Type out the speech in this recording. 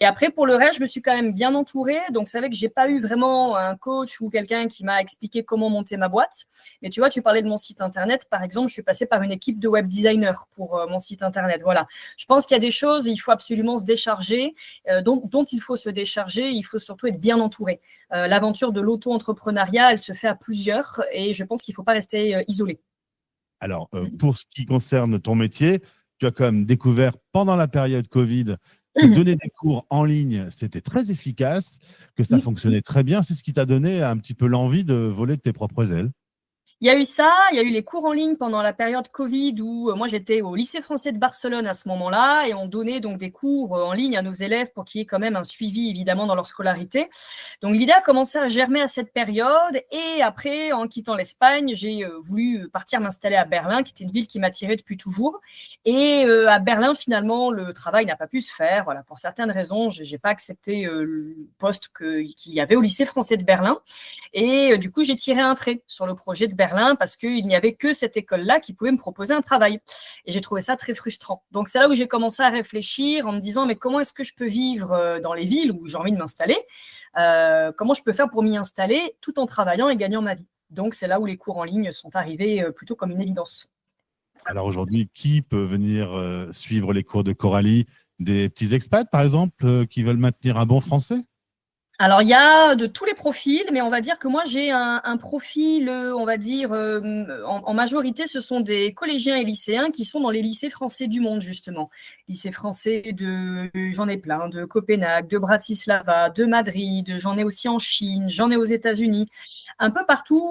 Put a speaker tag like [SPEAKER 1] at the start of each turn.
[SPEAKER 1] Et après, pour le reste, je me suis quand même bien entourée. Donc, c'est vrai que j'ai pas eu vraiment un coach ou quelqu'un qui m'a expliqué comment monter ma boîte. Mais tu vois, tu parlais de mon site internet. Par exemple, je suis passée par une équipe de web designers pour mon site internet. Voilà. Je pense qu'il y a des choses, il faut absolument se décharger, dont il faut se décharger. Il faut surtout être bien entouré. L'aventure de l'auto-entrepreneuriat, elle se fait à plusieurs et je pense qu'il ne faut pas rester isolé.
[SPEAKER 2] Alors, pour ce qui concerne ton métier, tu as quand même découvert pendant la période Covid que donner des cours en ligne, c'était très efficace, que ça fonctionnait très bien. C'est ce qui t'a donné un petit peu l'envie de voler de tes propres ailes.
[SPEAKER 1] Il y a eu ça, il y a eu les cours en ligne pendant la période Covid où moi j'étais au lycée français de Barcelone à ce moment-là et on donnait donc des cours en ligne à nos élèves pour qu'il y ait quand même un suivi évidemment dans leur scolarité. Donc l'idée a commencé à germer à cette période et après en quittant l'Espagne, j'ai voulu partir m'installer à Berlin qui était une ville qui m'attirait depuis toujours et à Berlin finalement le travail n'a pas pu se faire. Voilà, pour certaines raisons, j'ai pas accepté le poste qu'il y avait au lycée français de Berlin. Et du coup, j'ai tiré un trait sur le projet de Berlin parce qu'il n'y avait que cette école-là qui pouvait me proposer un travail. Et j'ai trouvé ça très frustrant. Donc, c'est là où j'ai commencé à réfléchir en me disant, mais comment est-ce que je peux vivre dans les villes où j'ai envie de m'installer comment je peux faire pour m'y installer tout en travaillant et gagnant ma vie. Donc, c'est là où les cours en ligne sont arrivés plutôt comme une évidence.
[SPEAKER 2] Alors aujourd'hui, qui peut venir suivre les cours de Coralie? Des petits expats, par exemple, qui veulent maintenir un bon français?
[SPEAKER 1] Alors, il y a de tous les profils, mais on va dire que moi, j'ai un profil, on va dire, en majorité, ce sont des collégiens et lycéens qui sont dans les lycées français du monde, justement. Lycées français j'en ai plein, de Copenhague, de Bratislava, de Madrid, j'en ai aussi en Chine, j'en ai aux États-Unis, un peu partout.